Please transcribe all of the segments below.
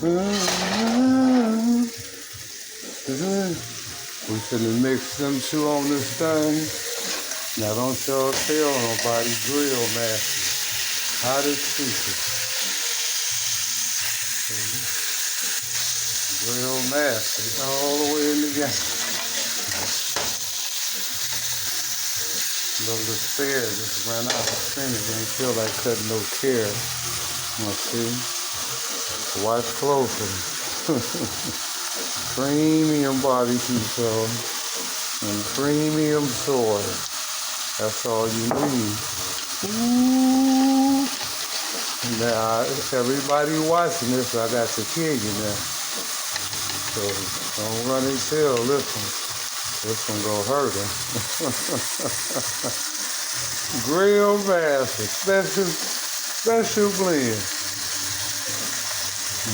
We finna mix them two on this thing. Now don't y'all tell nobody. Grill man, hot as secret. Grill master, all the way in the game. Little spare just ran out of spinach. Ain't feel like cutting no carrot. See? Watch closer. Premium barbecue sauce and premium soy. That's all you need. Ooh. Now, everybody watching this, I got to kill you now. So don't run and tell this one. This one gonna hurt her. Grill master, special blend. A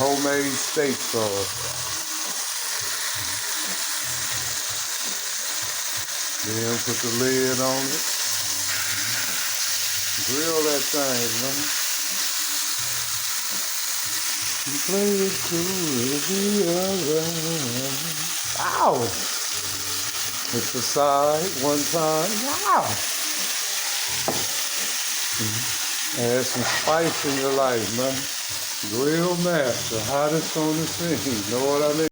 homemade steak sauce. Then put the lid on it. Grill that thing, man. Play it cool as the other. Ow! Hit the side one time. Ow! Add some spice in your life, man. Grill master, hottest on the scene. Know what I mean?